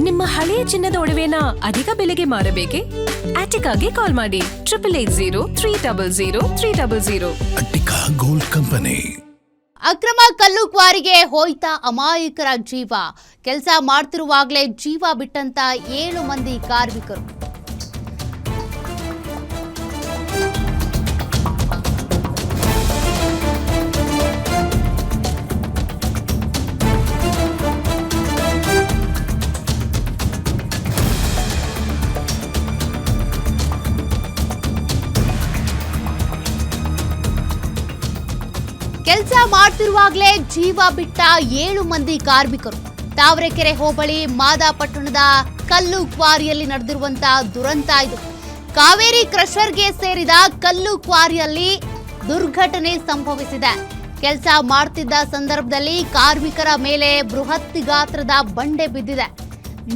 ನಿಮ್ಮ ಹಳೆಯ ಚಿನ್ನದ ಒಡವೆನ ಅಧಿಕ ಬೆಲೆಗೆ ಮಾರಬೇಕೆ? ಆಟಿಕಾಗೆ ಕಾಲ್ ಮಾಡಿ 8880 ಅಟ್ಟಿಕಾ ಗೋಲ್ಡ್ ಕಂಪನಿ. ಅಕ್ರಮ ಕಲ್ಲು ಕ್ವಾರಿಗೆ ಹೋಯ್ತಾ ಅಮಾಯಕರ ಜೀವ. ಕೆಲಸ ಮಾಡ್ತಿರುವಾಗಲೇ ಜೀವ ಬಿಟ್ಟಂತ 7 ಮಂದಿ ಕಾರ್ಮಿಕರು. ಕೆಲಸ ಮಾಡ್ತಿರುವಾಗಲೇ ಜೀವ ಬಿಟ್ಟ 7 ಮಂದಿ ಕಾರ್ಮಿಕರು. ತಾವರೆಕೆರೆ ಹೋಬಳಿ ಮಾದಾಪಟ್ಟಣದ ಕಲ್ಲು ಕ್ವಾರಿಯಲ್ಲಿ ನಡೆದಿರುವಂತಹ ದುರಂತ ಇದು. ಕಾವೇರಿ ಕ್ರಷರ್ಗೆ ಸೇರಿದ ಕಲ್ಲು ಕ್ವಾರಿಯಲ್ಲಿ ದುರ್ಘಟನೆ ಸಂಭವಿಸಿದೆ. ಕೆಲಸ ಮಾಡ್ತಿದ್ದ ಸಂದರ್ಭದಲ್ಲಿ ಕಾರ್ಮಿಕರ ಮೇಲೆ ಬೃಹತ್ ಗಾತ್ರದ ಬಂಡೆ ಬಿದ್ದಿದೆ.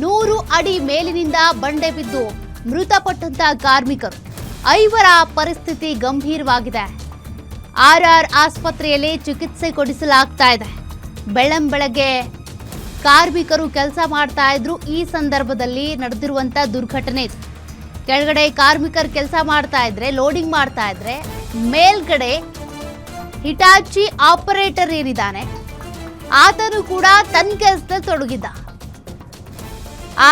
100 ಅಡಿ ಮೇಲಿನಿಂದ ಬಂಡೆ ಬಿದ್ದು ಮೃತಪಟ್ಟಂತ ಕಾರ್ಮಿಕರು. 5ರ ಪರಿಸ್ಥಿತಿ ಗಂಭೀರವಾಗಿದೆ. RR ಆಸ್ಪತ್ರೆಯಲ್ಲಿ ಚಿಕಿತ್ಸೆ ಕೊಡಿಸಲಾಗ್ತಾ ಇದೆ. ಬೆಳ್ಳಂಬೆಳಗ್ಗೆ ಕಾರ್ಮಿಕರು ಕೆಲಸ ಮಾಡ್ತಾ ಇದ್ರು. ಈ ಸಂದರ್ಭದಲ್ಲಿ ನಡೆದಿರುವಂತ ದುರ್ಘಟನೆ ಇದು. ಕೆಳಗಡೆ ಕಾರ್ಮಿಕರು ಕೆಲಸ ಮಾಡ್ತಾ ಇದ್ರೆ, ಲೋಡಿಂಗ್ ಮಾಡ್ತಾ ಇದ್ರೆ, ಮೇಲ್ಗಡೆ ಹಿಟಾಚಿ ಆಪರೇಟರ್ ಏನಿದ್ದಾನೆ ಆತನು ಕೂಡ ತನ್ನ ಕೆಲಸದಲ್ಲಿ ತೊಡಗಿದ್ದ.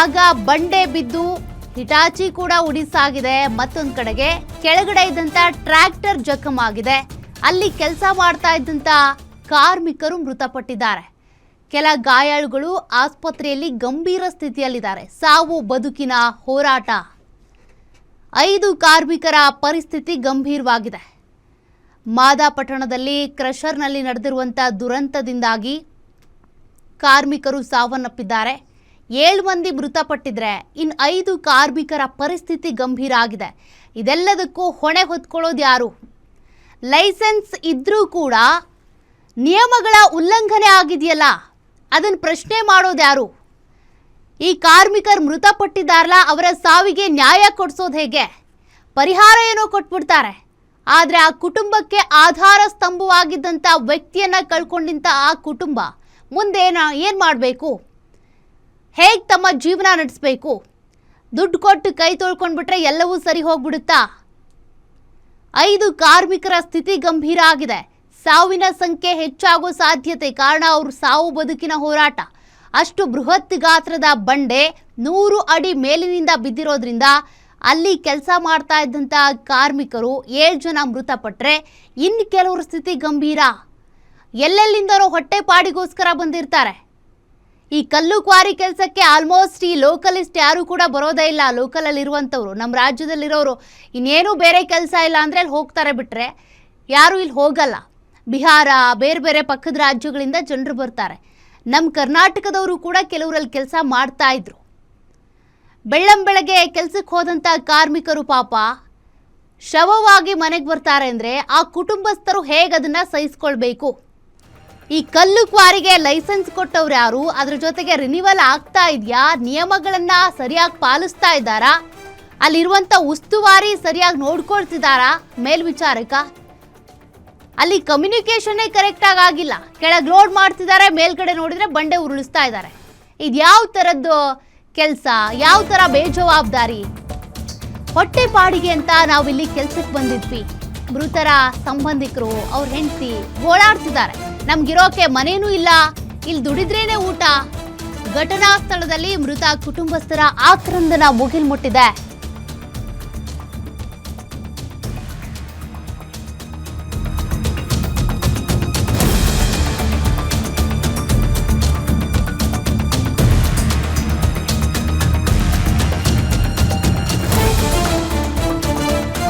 ಆಗ ಬಂಡೆ ಬಿದ್ದು ಹಿಟಾಚಿ ಕೂಡ ಉಡಿಸಾಗಿದೆ. ಮತ್ತೊಂದು ಕಡೆಗೆ ಕೆಳಗಡೆ ಇದ್ದಂತ ಟ್ರ್ಯಾಕ್ಟರ್ ಜಖಮ್ ಆಗಿದೆ. ಅಲ್ಲಿ ಕೆಲಸ ಮಾಡ್ತಾ ಇದ್ದಂತ ಕಾರ್ಮಿಕರು ಮೃತಪಟ್ಟಿದ್ದಾರೆ. ಕೆಲ ಗಾಯಾಳುಗಳು ಆಸ್ಪತ್ರೆಯಲ್ಲಿ ಗಂಭೀರ ಸ್ಥಿತಿಯಲ್ಲಿದ್ದಾರೆ. ಸಾವು ಬದುಕಿನ ಹೋರಾಟ. 5 ಕಾರ್ಮಿಕರ ಪರಿಸ್ಥಿತಿ ಗಂಭೀರವಾಗಿದೆ. ಮಾದಾಪಟ್ಟಣದಲ್ಲಿ ಕ್ರಷರ್ನಲ್ಲಿ ನಡೆದಿರುವಂಥ ದುರಂತದಿಂದಾಗಿ ಕಾರ್ಮಿಕರು ಸಾವನ್ನಪ್ಪಿದ್ದಾರೆ. 7 ಮಂದಿ ಮೃತಪಟ್ಟಿದ್ರೆ ಇನ್ನು 5 ಕಾರ್ಮಿಕರ ಪರಿಸ್ಥಿತಿ ಗಂಭೀರ ಆಗಿದೆ. ಇದೆಲ್ಲದಕ್ಕೂ ಹೊಣೆ ಹೊತ್ಕೊಳ್ಳೋದು ಯಾರು? ಲೈಸೆನ್ಸ್ ಇದ್ರೂ ಕೂಡ ನಿಯಮಗಳ ಉಲ್ಲಂಘನೆ ಆಗಿದೆಯಲ್ಲ, ಅದನ್ನು ಪ್ರಶ್ನೆ ಮಾಡೋದು ಯಾರು? ಈ ಕಾರ್ಮಿಕರು ಮೃತಪಟ್ಟಿದ್ದಾರಲ್ಲ, ಅವರ ಸಾವಿಗೆ ನ್ಯಾಯ ಕೊಡಿಸೋದು ಹೇಗೆ? ಪರಿಹಾರ ಏನೋ ಕೊಟ್ಬಿಡ್ತಾರೆ, ಆದರೆ ಆ ಕುಟುಂಬಕ್ಕೆ ಆಧಾರ ಸ್ತಂಭವಾಗಿದ್ದಂಥ ವ್ಯಕ್ತಿಯನ್ನು ಕಳ್ಕೊಂಡಿದ್ದ ಆ ಕುಟುಂಬ ಮುಂದೆ ಏನು ಮಾಡಬೇಕು? ಹೇಗೆ ತಮ್ಮ ಜೀವನ ನಡೆಸಬೇಕು? ದುಡ್ಡು ಕೊಟ್ಟು ಕೈ ತೊಳ್ಕೊಂಡ್ಬಿಟ್ರೆ ಎಲ್ಲವೂ ಸರಿ ಹೋಗ್ಬಿಡುತ್ತಾ? 5 ಕಾರ್ಮಿಕರ ಸ್ಥಿತಿ ಗಂಭೀರ ಆಗಿದೆ. ಸಾವಿನ ಸಂಖ್ಯೆ ಹೆಚ್ಚಾಗೋ ಸಾಧ್ಯತೆ. ಕಾರಣ ಅವ್ರ ಸಾವು ಬದುಕಿನ ಹೋರಾಟ. ಅಷ್ಟು ಬೃಹತ್ ಗಾತ್ರದ ಬಂಡೆ 100 ಅಡಿ ಮೇಲಿನಿಂದ ಬಿದ್ದಿರೋದ್ರಿಂದ ಅಲ್ಲಿ ಕೆಲಸ ಮಾಡ್ತಾ ಇದ್ದಂಥ ಕಾರ್ಮಿಕರು 7 ಜನ ಮೃತಪಟ್ಟರೆ ಇನ್ನು ಕೆಲವ್ರ ಸ್ಥಿತಿ ಗಂಭೀರ. ಎಲ್ಲೆಲ್ಲಿಂದನೋ ಹೊಟ್ಟೆ ಪಾಡಿಗೋಸ್ಕರ ಬಂದಿರ್ತಾರೆ. ಈ ಕಲ್ಲು ಕ್ವಾರಿ ಕೆಲಸಕ್ಕೆ ಆಲ್ಮೋಸ್ಟ್ ಈ ಲೋಕಲಿಸ್ಟ್ ಯಾರು ಕೂಡ ಬರೋದೇ ಇಲ್ಲ. ಲೋಕಲಲ್ಲಿ ಇರುವಂಥವ್ರು, ನಮ್ಮ ರಾಜ್ಯದಲ್ಲಿರೋರು ಇನ್ನೇನು ಬೇರೆ ಕೆಲಸ ಇಲ್ಲ ಅಂದರೆ ಅಲ್ಲಿ ಹೋಗ್ತಾರೆ, ಬಿಟ್ಟರೆ ಯಾರೂ ಇಲ್ಲಿ ಹೋಗಲ್ಲ. ಬಿಹಾರ, ಬೇರೆ ಬೇರೆ ಪಕ್ಕದ ರಾಜ್ಯಗಳಿಂದ ಜನರು ಬರ್ತಾರೆ. ನಮ್ಮ ಕರ್ನಾಟಕದವರು ಕೂಡ ಕೆಲವರಲ್ಲಿ ಕೆಲಸ ಮಾಡ್ತಾ ಇದ್ರು. ಬೆಳ್ಳಂಬೆಳಗ್ಗೆ ಕೆಲಸಕ್ಕೆ ಹೋದಂಥ ಕಾರ್ಮಿಕರು ಪಾಪ ಶವವಾಗಿ ಮನೆಗೆ ಬರ್ತಾರೆ ಅಂದರೆ ಆ ಕುಟುಂಬಸ್ಥರು ಹೇಗೆ ಅದನ್ನು ಸಹಿಸ್ಕೊಳ್ಬೇಕು? ಈ ಕಲ್ಲು ಕ್ವಾರಿಗೆ ಲೈಸೆನ್ಸ್ ಕೊಟ್ಟವ್ರು ಯಾರು? ಅದ್ರ ಜೊತೆಗೆ ರಿನಿವಲ್ ಆಗ್ತಾ ಇದೆಯಾ? ನಿಯಮಗಳನ್ನು ಸರಿಯಾಗಿ ಪಾಲಿಸ್ತಾ ಇದ್ದಾರಾ? ಅಲ್ಲಿರುವಂಥ ಉಸ್ತುವಾರಿ ಸರಿಯಾಗಿ ನೋಡ್ಕೊಳ್ತಿದ್ದಾರಾ ಮೇಲ್ವಿಚಾರಕ? ಅಲ್ಲಿ ಕಮ್ಯುನಿಕೇಷನ್ನೇ ಕರೆಕ್ಟಾಗಿ ಆಗಿಲ್ಲ. ಕೆಳಗೆ ಲೋಡ್ ಮಾಡ್ತಿದ್ದಾರೆ, ಮೇಲ್ಗಡೆ ನೋಡಿದರೆ ಬಂಡೆ ಉರುಳಿಸ್ತಾ ಇದ್ದಾರೆ. ಇದು ಯಾವ ಥರದ್ದು ಕೆಲಸ? ಯಾವ ಥರ ಬೇಜವಾಬ್ದಾರಿ? ಹೊಟ್ಟೆ ಪಾಡಿಗೆ ಅಂತ ನಾವಿಲ್ಲಿ ಕೆಲಸಕ್ಕೆ ಬಂದಿದ್ವಿ. ಮೃತರ ಸಂಬಂಧಿಕರು, ಅವ್ರ ಹೆಂಡತಿ ಓಡಾಡ್ತಿದ್ದಾರೆ. ನಮ್ಗಿರೋಕೆ ಮನೇನೂ ಇಲ್ಲ, ಇಲ್ಲಿ ದುಡಿದ್ರೇನೆ ಊಟ. ಘಟನಾ ಸ್ಥಳದಲ್ಲಿ ಮೃತ ಕುಟುಂಬಸ್ಥರ ಆಕ್ರಂದನ ಮುಗಿಲ್ಮುಟ್ಟಿದೆ.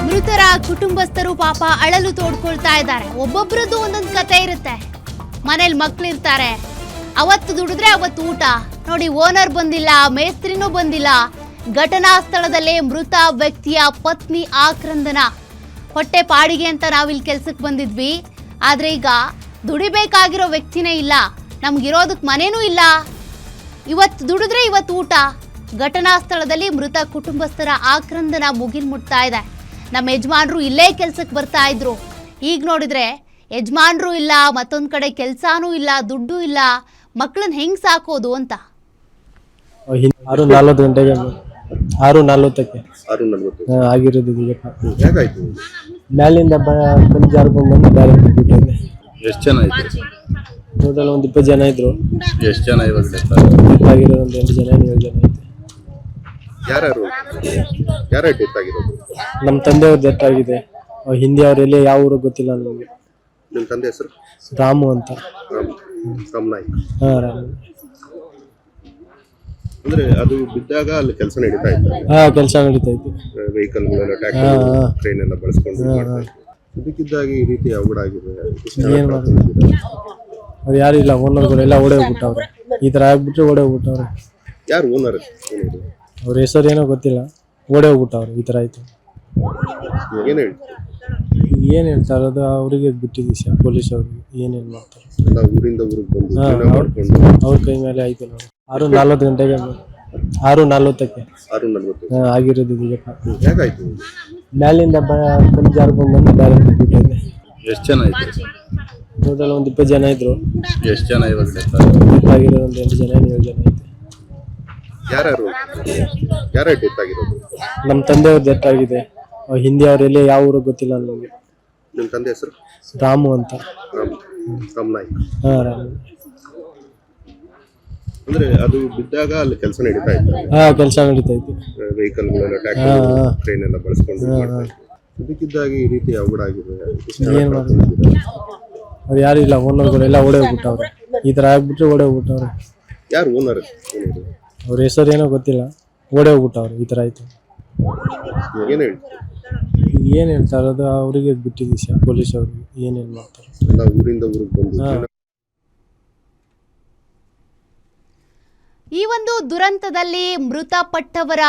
ಮೃತರ ಕುಟುಂಬಸ್ಥರು ಪಾಪ ಅಳಲು ತೋಡ್ಕೊಳ್ತಾ ಇದ್ದಾರೆ. ಒಬ್ಬೊಬ್ರದ್ದು ಒಂದೊಂದು ಕತೆ ಇರುತ್ತೆ. ಮನೇಲಿ ಮಕ್ಕಳಿರ್ತಾರೆ, ಅವತ್ತು ದುಡಿದ್ರೆ ಅವತ್ತು ಊಟ. ನೋಡಿ, ಓನರ್ ಬಂದಿಲ್ಲ, ಮೇಸ್ತ್ರಿನೂ ಬಂದಿಲ್ಲ. ಘಟನಾ ಸ್ಥಳದಲ್ಲೇ ಮೃತ ವ್ಯಕ್ತಿಯ ಪತ್ನಿ ಆಕ್ರಂದನ. ಹೊಟ್ಟೆ ಪಾಡಿಗೆ ಅಂತ ನಾವಿಲ್ಲಿ ಕೆಲ್ಸಕ್ಕೆ ಬಂದಿದ್ವಿ, ಆದರೆ ಈಗ ದುಡಿಬೇಕಾಗಿರೋ ವ್ಯಕ್ತಿನೇ ಇಲ್ಲ, ನಮ್ಗಿರೋದಕ್ಕೆ ಮನೇನೂ ಇಲ್ಲ, ಇವತ್ತು ದುಡಿದ್ರೆ ಇವತ್ತು ಊಟ. ಘಟನಾ ಸ್ಥಳದಲ್ಲಿ ಮೃತ ಕುಟುಂಬಸ್ಥರ ಆಕ್ರಂದನ ಮುಗಿಲ್ಮುಟ್ತಾ ಇದೆ. ನಮ್ಮ ಯಜಮಾನರು ಇಲ್ಲೇ ಕೆಲ್ಸಕ್ಕೆ ಬರ್ತಾ ಇದ್ರು. ಈಗ ನೋಡಿದ್ರೆ ಯಜಮಾನರು ಇಲ್ಲ, ಮತ್ತೊಂದು ಕಡೆ ಕೆಲಸನೂ ಇಲ್ಲ, ದುಡ್ಡು ಇಲ್ಲ, ಮಕ್ಕಳನ್ನ ಹೆಂಗೆ ಸಾಕೋದು ಅಂತ. 6:40 ಗಂಟೆಗೆ 6:40ಕ್ಕೆ 6:40 ಆಗಿರೋದು ಈಗ ಹೇಗಾಯ್ತು? ಮ್ಯಾಲಿಂದ ಬಂದು ಜಾರ್ಕೊಂಡು ಬಂದು ಗಾಡಿ ಬಿಟ್ಟಿದ್ದೆ. ಎಷ್ಟು ಜನ ಇದ್ರು? ಟೋಟಲ್ ಒಂದು 20 ಜನ ಇದ್ರು. ಎಷ್ಟು ಜನ ಇವಾಗ ಡೆತ್ ಆಗಿರೋದು ಒಂದು 8 ಜನ 7 ಜನ ಐತೆ. ಯಾರು ಡೆತ್ ಆಗಿರೋದು? ನಮ್ಮ ತಂದೆಯವ್ರ ಡೆತ್ ಆಗಿದೆ. ಹಿಂದಿ ಅವರೆಲ್ಲಿ ಯಾವ ಊರು ಗೊತ್ತಿಲ್ಲ ನಮಗೆ. ನಿಮ್ಮ ತಂದೆ ಹೆಸರು? ರಾಮು ಅಂತ. ರಾಮ್ ನಾಯ್ಕ್. ರಾಮು. ಅಂದ್ರೆ ಅದು ಬಿದ್ದಾಗ ಅಲ್ಲಿ ಕೆಲಸ ನಡೀತಾ ಇತ್ತು. ಕೆಲಸ ನಡೀತಾ ಇತ್ತು. ವೆಹಿಕಲ್ಗಳೆಲ್ಲ ಟ್ರ್ಯಾಕ್ಟರ್ ಟ್ರೈನ್ ಎಲ್ಲ ಬಳಸ್ಕೊಂಡು ಇದಕ್ಕಿದ್ದಾಗಿ ಈ ರೀತಿ ಅವಘಡ ಆಗಿದೆ. ಏನ್ ಮಾಡೋದು? ಅವ್ರು ಯಾರು ಇಲ್ಲ, ಓನರ್ಗಳೆಲ್ಲ ಓಡೇ ಹೋಗ್ಬಿಟ್ಟವ್ರೆ. ಈ ತರ ಆಗ್ಬಿಟ್ರೆ ಓಡೇ ಹೋಗ್ಬಿಟ್ಟವ್ರೆ. ಯಾರು ಓನರ್? ಅವ್ರ ಹೆಸರು ಏನೋ ಗೊತ್ತಿಲ್ಲ, ಓಡೇ ಹೋಗ್ಬಿಟ್ಟವ್ರೆ. ಈ ತರ ಆಯ್ತು. ಏನ್ ಹೇಳ್ತಾರೆ ಅದು ಅವರಿಗೆ ಬಿಟ್ಟಿದ್ದೀವಿ, ಪೊಲೀಸ್ ಅವ್ರಿಗೆ. ಏನೇನ್ ಮಾಡ್ತಾರೆ ಊರಿಂದ ಊರಿಗೆ ಬಂದು ಅವ್ರ ಕೈ ಮೇಲೆ ಆಯ್ತು. ನಾವು 6:40 ಗಂಟೆಗೆ 6:40ಕ್ಕೆ 6:40 ಆಗಿರೋದು ಈಗ ಹೇಗಾಯ್ತು? ಮ್ಯಾಲಿಂದ ಬಂದು ಜಾರ್ಕೊಂಡು ಬಂದು ಗಾಡಿ ಬಿಟ್ಟಿದ್ದೆ. ಎಷ್ಟು ಜನ ಇದ್ರು? ಟೋಟಲ್ ಒಂದು 20 ಜನ ಇದ್ರು. ಎಷ್ಟು ಜನ ಇವಾಗ ಡೆತ್ ಆಗಿರೋದು ಒಂದು 8 ಜನ 7 ಜನ ಐತೆ. ಯಾರು ಡೆತ್ ಆಗಿರೋದು? ನಮ್ಮ ತಂದೆಯವ್ರ ಡೆತ್ ಆಗಿದೆ. ಹಿಂದಿ ಅವರೆಲ್ಲಿ ಯಾವ ಊರು ಗೊತ್ತಿಲ್ಲ ನಮಗೆ. ನಿಮ್ಮ ತಂದೆ ಹೆಸರು? ರಾಮು ಅಂತ. ರಾಮ್ ನಾಯ್ಕ್. ರಾಮು. ಅಂದ್ರೆ ಅದು ಬಿದ್ದಾಗ ಅಲ್ಲಿ ಕೆಲಸ ನಡೀತಾ ಇತ್ತು. ಕೆಲಸ ನಡೀತಾ ಇತ್ತು. ವೆಹಿಕಲ್ಗಳೆಲ್ಲ ಟ್ರ್ಯಾಕ್ಟರ್ ಟ್ರೈನ್ ಎಲ್ಲ ಬಳಸ್ಕೊಂಡು ಇದಕ್ಕಿದ್ದಾಗಿ ಈ ರೀತಿ ಅವಘಡ ಆಗಿದೆ. ಏನ್ ಮಾಡೋದು? ಅವ್ರು ಯಾರು ಇಲ್ಲ, ಓನರ್ಗಳೆಲ್ಲ ಓಡೇ ಹೋಗ್ಬಿಟ್ಟವ್ರೆ. ಈ ತರ ಆಗ್ಬಿಟ್ರೆ ಓಡೇ ಹೋಗ್ಬಿಟ್ಟವ್ರೆ. ಯಾರು ಓನರ್? ಅವ್ರ ಹೆಸರು ಏನೋ ಗೊತ್ತಿಲ್ಲ, ಓಡೇ ಹೋಗ್ಬಿಟ್ಟವ್ರೆ. ಈ ತರ ಆಯ್ತು. ಏನ್ ಹೇಳ್ತಾರೆ ಅದು ಅವರಿಗೆ ಬಿಟ್ಟಿದ್ದೀವಿ, ಪೊಲೀಸ್ ಅವ್ರಿಗೆ. ಏನೇನ್ ಮಾಡ್ತಾರೆ ಊರಿಂದ ಊರಿಗೆ ಬಂದು. ಈ ಒಂದು ದುರಂತದಲ್ಲಿ ಮೃತಪಟ್ಟವರ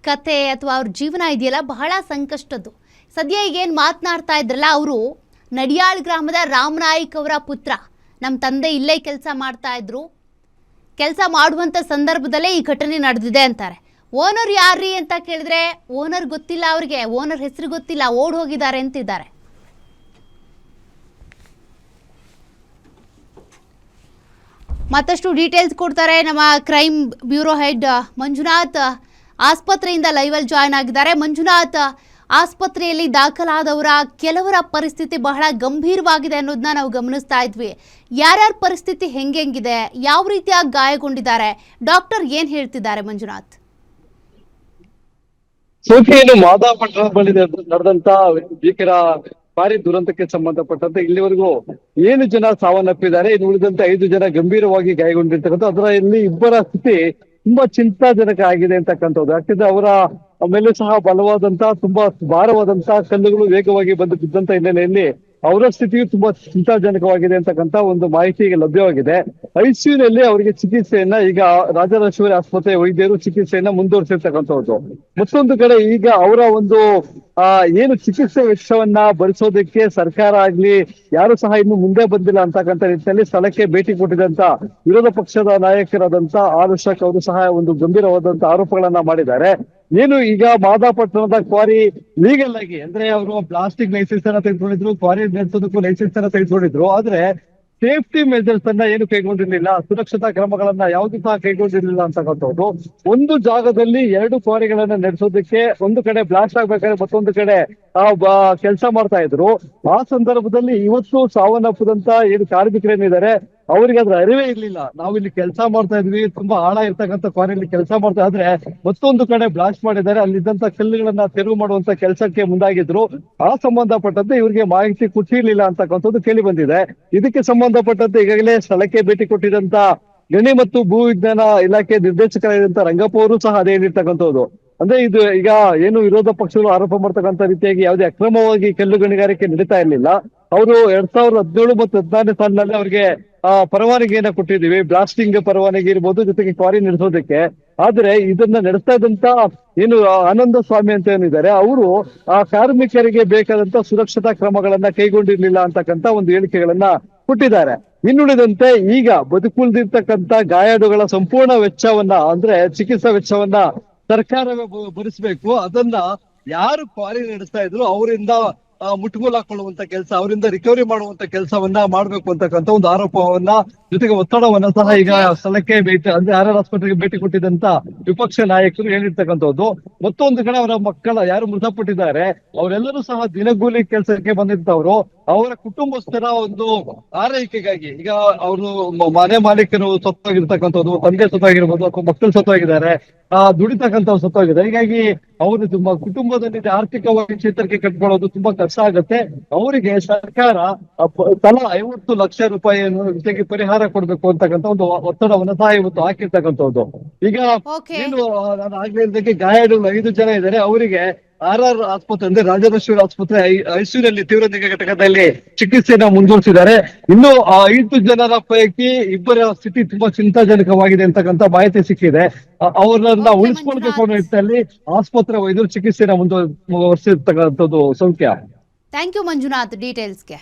ಕತೆ ಅಥವಾ ಅವ್ರ ಜೀವನ ಇದೆಯಲ್ಲ, ಬಹಳ ಸಂಕಷ್ಟದ್ದು. ಸದ್ಯ ಈಗೇನು ಮಾತನಾಡ್ತಾ ಇದ್ರಲ್ಲ, ಅವರು ನಡಿಯಾಳ್ ಗ್ರಾಮದ ರಾಮನಾಯ್ಕ್ ಅವರ ಪುತ್ರ. ನಮ್ಮ ತಂದೆ ಇಲ್ಲೇ ಕೆಲಸ ಮಾಡ್ತಾ ಇದ್ರು, ಕೆಲಸ ಮಾಡುವಂಥ ಸಂದರ್ಭದಲ್ಲೇ ಈ ಘಟನೆ ನಡೆದಿದೆ ಅಂತಾರೆ. ಓನರ್ ಯಾರ್ರೀ ಅಂತ ಕೇಳಿದ್ರೆ ಓನರ್ ಗೊತ್ತಿಲ್ಲ ಅವ್ರಿಗೆ, ಓನರ್ ಹೆಸರು ಗೊತ್ತಿಲ್ಲ, ಓಡ್ ಹೋಗಿದ್ದಾರೆ ಅಂತಿದ್ದಾರೆ. ಮತ್ತಷ್ಟು ಡೀಟೇಲ್ಸ್ ಕೊಡ್ತಾರೆ ನಮ್ಮ ಕ್ರೈಮ್ ಬ್ಯೂರೋ ಹೆಡ್ ಮಂಜುನಾಥ್. ಆಸ್ಪತ್ರೆಯಿಂದ ಲೈವಲ್ಲಿ ಜಾಯ್ನ್ ಆಗಿದ್ದಾರೆ. ಮಂಜುನಾಥ್, ಆಸ್ಪತ್ರೆಯಲ್ಲಿ ದಾಖಲಾದವರ ಕೆಲವರ ಪರಿಸ್ಥಿತಿ ಬಹಳ ಗಂಭೀರವಾಗಿದೆ ಅನ್ನೋದನ್ನ ನಾವು ಗಮನಿಸ್ತಾ ಇದ್ವಿ. ಯಾರ್ಯಾರ ಪರಿಸ್ಥಿತಿ ಹೆಂಗಿದೆ, ಯಾವ ರೀತಿಯಾಗಿ ಗಾಯಗೊಂಡಿದ್ದಾರೆ, ಡಾಕ್ಟರ್ ಏನ್ ಹೇಳ್ತಿದ್ದಾರೆ ಮಂಜುನಾಥ್? ಸೋಫಿಯನ್ನು ಮಾದಾಪಟ್ಟಣ ಬಳಿ ನಡೆದಂತ ಭೀಕರ ಭಾರಿ ದುರಂತಕ್ಕೆ ಸಂಬಂಧಪಟ್ಟಂತೆ ಇಲ್ಲಿವರೆಗೂ 7 ಜನ ಸಾವನ್ನಪ್ಪಿದ್ದಾರೆ. ಇನ್ನು ಉಳಿದಂತೆ 5 ಜನ ಗಂಭೀರವಾಗಿ ಗಾಯಗೊಂಡಿರ್ತಕ್ಕಂಥ, ಅದರಲ್ಲಿ ಇಬ್ಬರ ಸ್ಥಿತಿ ತುಂಬಾ ಚಿಂತಾಜನಕ ಆಗಿದೆ ಅಂತಕ್ಕಂಥದ್ದು. ಯಾಕಂದ್ರೆ ಅವರ ಮೇಲೂ ಸಹ ಬಲವಾದಂತಹ ತುಂಬಾ ಭಾರವಾದಂತಹ ಕಲ್ಲುಗಳು ವೇಗವಾಗಿ ಬಂದು ಬಿದ್ದಂತ ಹಿನ್ನೆಲೆಯಲ್ಲಿ ಅವರ ಸ್ಥಿತಿಯು ತುಂಬಾ ಚಿಂತಾಜನಕವಾಗಿದೆ ಅಂತಕ್ಕಂಥ ಒಂದು ಮಾಹಿತಿ ಈಗ ಲಭ್ಯವಾಗಿದೆ. ಐಸಿಯುನಲ್ಲಿ ಅವರಿಗೆ ಚಿಕಿತ್ಸೆಯನ್ನ ಈಗ ರಾಜರಾಜೇಶ್ವರಿ ಆಸ್ಪತ್ರೆ ವೈದ್ಯರು ಚಿಕಿತ್ಸೆಯನ್ನ ಮುಂದುವರಿಸಿರ್ತಕ್ಕಂಥದ್ದು. ಮತ್ತೊಂದು ಕಡೆ ಈಗ ಅವರ ಒಂದು ಏನು ಚಿಕಿತ್ಸೆ ವೆಚ್ಚವನ್ನ ಭರಿಸೋದಕ್ಕೆ ಸರ್ಕಾರ ಆಗ್ಲಿ ಯಾರು ಸಹ ಇನ್ನು ಮುಂದೆ ಬಂದಿಲ್ಲ ಅಂತಕ್ಕಂಥ ನಿಟ್ಟಿನಲ್ಲಿ ಸ್ಥಳಕ್ಕೆ ಭೇಟಿ ಕೊಟ್ಟಿದಂತ ವಿರೋಧ ಪಕ್ಷದ ನಾಯಕರಾದಂತ ಆರ್ ಅಶೋಕ್ ಅವರು ಸಹ ಒಂದು ಗಂಭೀರವಾದಂತ ಆರೋಪಗಳನ್ನ ಮಾಡಿದ್ದಾರೆ. ಏನು ಈಗ ಮಾದಾಪಟ್ಟಣದ ಕ್ವಾರಿ ಲೀಗಲ್ ಆಗಿ ಅಂದ್ರೆ ಅವರು ಪ್ಲಾಸ್ಟಿಕ್ ಲೈಸೆನ್ಸ್ ಅನ್ನ ತೆಗೆದುಕೊಂಡಿದ್ರು, ಕ್ವಾರಿ ನಡೆಸೋದಕ್ಕೂ ಲೈಸೆನ್ಸ್ ಅನ್ನ ತೆಗೆದುಕೊಂಡಿದ್ರು. ಆದ್ರೆ ಸೇಫ್ಟಿ ಮೆಜರ್ಸ್ ಅನ್ನ ಏನು ಕೈಗೊಂಡಿರ್ಲಿಲ್ಲ, ಸುರಕ್ಷತಾ ಕ್ರಮಗಳನ್ನ ಯಾವ್ದು ಸಹ ಕೈಗೊಂಡಿರ್ಲಿಲ್ಲ ಅಂತಕ್ಕಂಥದ್ದು. ಒಂದು ಜಾಗದಲ್ಲಿ 2 ಕ್ವಾರಿಗಳನ್ನ ನಡೆಸೋದಕ್ಕೆ ಒಂದು ಕಡೆ ಬ್ಲಾಸ್ಟ್ ಆಗ್ಬೇಕಾದ್ರೆ ಮತ್ತೊಂದು ಕಡೆ ಕೆಲಸ ಮಾಡ್ತಾ ಇದ್ರು. ಆ ಸಂದರ್ಭದಲ್ಲಿ ಇವತ್ತು ಸಾವನ್ನಪ್ಪದಂತ ಏನು ಕಾರ್ಮಿಕರೇನಿದ್ದಾರೆ ಅವರಿಗೆ ಅದ್ರ ಅರಿವೇ ಇರ್ಲಿಲ್ಲ. ನಾವು ಇಲ್ಲಿ ಕೆಲಸ ಮಾಡ್ತಾ ಇದ್ವಿ, ತುಂಬಾ ಆಳ ಇರ್ತಕ್ಕಂಥ ಕ್ವಾರಿಯಲ್ಲಿ ಕೆಲಸ ಮಾಡ್ತಾ ಇದ್ರೆ ಮತ್ತೊಂದು ಕಡೆ ಬ್ಲಾಸ್ಟ್ ಮಾಡಿದ್ದಾರೆ. ಅಲ್ಲಿದ್ದಂತ ಕಲ್ಲುಗಳನ್ನ ತೆರವು ಮಾಡುವಂತ ಕೆಲಸಕ್ಕೆ ಮುಂದಾಗಿದ್ರು. ಆ ಸಂಬಂಧಪಟ್ಟಂತೆ ಇವರಿಗೆ ಮಾಹಿತಿ ಕೊಟ್ಟಿರ್ಲಿಲ್ಲ ಅಂತಕ್ಕಂಥದ್ದು ಕೇಳಿ ಬಂದಿದೆ. ಇದಕ್ಕೆ ಸಂಬಂಧಪಟ್ಟಂತೆ ಈಗಾಗಲೇ ಸ್ಥಳಕ್ಕೆ ಭೇಟಿ ಕೊಟ್ಟಿದಂತ ಗಣಿ ಮತ್ತು ಭೂ ವಿಜ್ಞಾನ ಇಲಾಖೆ ನಿರ್ದೇಶಕರಾದಂತ ರಂಗಪ್ಪ ಅವರು ಸಹ ಅದೇ ಹೇಳಿರ್ತಕ್ಕಂಥದ್ದು. ಅಂದ್ರೆ ಇದು ಈಗ ಏನು ವಿರೋಧ ಪಕ್ಷಗಳು ಆರೋಪ ಮಾಡ್ತಕ್ಕಂಥ ರೀತಿಯಾಗಿ ಯಾವುದೇ ಅಕ್ರಮವಾಗಿ ಕಲ್ಲು ಗಣಿಗಾರಿಕೆ ನಡೀತಾ ಇರ್ಲಿಲ್ಲ. ಅವರು 2017 ಮತ್ತು 2016 ಸಾಲಿನಲ್ಲಿ ಅವರಿಗೆ ಪರವಾನಗಿಯನ್ನ ಕೊಟ್ಟಿದ್ದೀವಿ, ಬ್ಲಾಸ್ಟಿಂಗ್ ಪರವಾನಗಿ ಇರ್ಬೋದು, ಜೊತೆಗೆ ಕ್ವಾರಿ ನಡೆಸೋದಕ್ಕೆ. ಆದ್ರೆ ಇದನ್ನ ನಡೆಸ್ತಾ ಇದ್ದಂತ ಏನು ಆನಂದ ಸ್ವಾಮಿ ಅಂತ ಏನಿದ್ದಾರೆ ಅವರು ಆ ಕಾರ್ಮಿಕರಿಗೆ ಬೇಕಾದಂತ ಸುರಕ್ಷತಾ ಕ್ರಮಗಳನ್ನ ಕೈಗೊಂಡಿರ್ಲಿಲ್ಲ ಅಂತಕ್ಕಂಥ ಒಂದು ಹೇಳಿಕೆಗಳನ್ನ ಕೊಟ್ಟಿದ್ದಾರೆ. ಇನ್ನುಳಿದಂತೆ ಈಗ ಬದುಕುಳಿದಿರ್ತಕ್ಕಂಥ ಗಾಯಾಳುಗಳ ಸಂಪೂರ್ಣ ವೆಚ್ಚವನ್ನ ಅಂದ್ರೆ ಚಿಕಿತ್ಸಾ ವೆಚ್ಚವನ್ನ ಸರ್ಕಾರವೇ ಭರಿಸಬೇಕು. ಅದನ್ನ ಯಾರು ಕ್ವಾರಿ ನಡೆಸ್ತಾ ಇದ್ರು ಅವರಿಂದ ಮುಟ್ಗೋಲು ಹಾಕೊಳ್ಳುವಂತ ಕೆಲಸ, ಅವರಿಂದ ರಿಕವರಿ ಮಾಡುವಂತ ಕೆಲಸವನ್ನ ಮಾಡ್ಬೇಕು ಅಂತಕ್ಕಂಥ ಒಂದು ಆರೋಪವನ್ನ ಜೊತೆಗೆ ಒತ್ತಡವನ್ನ ಸಹ ಈಗ ಸ್ಥಳಕ್ಕೆ ಭೇಟಿ ಅಂದ್ರೆ RR ಆಸ್ಪತ್ರೆಗೆ ಭೇಟಿ ಕೊಟ್ಟಿದ್ದಂತ ವಿಪಕ್ಷ ನಾಯಕರು ಹೇಳಿರ್ತಕ್ಕಂಥದ್ದು. ಮತ್ತೊಂದು ಕಡೆ ಅವರ ಮಕ್ಕಳ ಯಾರು ಮೃತಪಟ್ಟಿದ್ದಾರೆ ಅವರೆಲ್ಲರೂ ಸಹ ದಿನಗೂಲಿ ಕೆಲಸಕ್ಕೆ ಬಂದಿದ್ದವರು. ಅವರ ಕುಟುಂಬಸ್ಥರ ಒಂದು ಆರೈಕೆಗಾಗಿ ಈಗ ಅವರು ಮನೆ ಮಾಲೀಕರು ಸತ್ತೋಗಿರ್ತಕ್ಕಂಥದ್ದು, ತಂದೆ ಸತ್ತೋಗಿರ್ಬೋದು ಅಥವಾ ಮಕ್ಕಳು ಸತ್ತೋಗಿದ್ದಾರೆ, ದುಡಿತಕ್ಕಂಥವ್ರು ಸತ್ತೋಗಿದ್ದಾರೆ. ಹೀಗಾಗಿ ಅವರು ತುಂಬಾ ಕುಟುಂಬದಲ್ಲಿ ಆರ್ಥಿಕವಾಗಿ ಚೇತರಿಕೆ ಕಟ್ಕೊಳ್ಳೋದು ತುಂಬಾ ಕಷ್ಟ ಆಗುತ್ತೆ. ಅವರಿಗೆ ಸರ್ಕಾರ ತಲಾ 50 ಲಕ್ಷ ರೂಪಾಯಿಯನ್ನು ಜೊತೆಗೆ ಪರಿಹಾರ ಕೊಡ್ಬೇಕು ಅಂತಕ್ಕಂಥ ಒಂದು ಒತ್ತಡವನ್ನು ಸಹ ಇವತ್ತು ಹಾಕಿರ್ತಕ್ಕಂಥದ್ದು. ಈಗ ಏನು ನಾನು ಆಗ್ಲೇ ಹೇಳಿದ್ದಕ್ಕೆ ಗಾಯಾಳುಗಳು 5 ಜನ ಇದ್ದಾರೆ. ಅವರಿಗೆ RR ಆಸ್ಪತ್ರೆ ಅಂದ್ರೆ ರಾಜರಾಜೇಶ್ವರಿ ಆಸ್ಪತ್ರೆ ಐಸಿಯುನಲ್ಲಿ ತೀವ್ರ ನಿಗಾ ಘಟಕದಲ್ಲಿ ಚಿಕಿತ್ಸೆನ ಮುಂದುವರಿಸಿದ್ದಾರೆ. ಇನ್ನು 5 ಜನರ ಪೈಕಿ 2 ಸ್ಥಿತಿ ತುಂಬಾ ಚಿಂತಾಜನಕವಾಗಿದೆ ಅಂತಕ್ಕಂಥ ಮಾಹಿತಿ ಸಿಕ್ಕಿದೆ. ಅವರನ್ನ ಉಳಿಸ್ಕೊಳ್ಬೇಕು ಅನ್ನೋ ನಿಟ್ಟಿನಲ್ಲಿ ಆಸ್ಪತ್ರೆ ವೈದ್ಯರು ಚಿಕಿತ್ಸೆನ ಮುಂದುವರಿಸಿರ್ತಕ್ಕಂಥದ್ದು. ಸೌಖ್ಯ. Thank you Manjunath ಡೀಟೇಲ್ಸ್ಗೆ.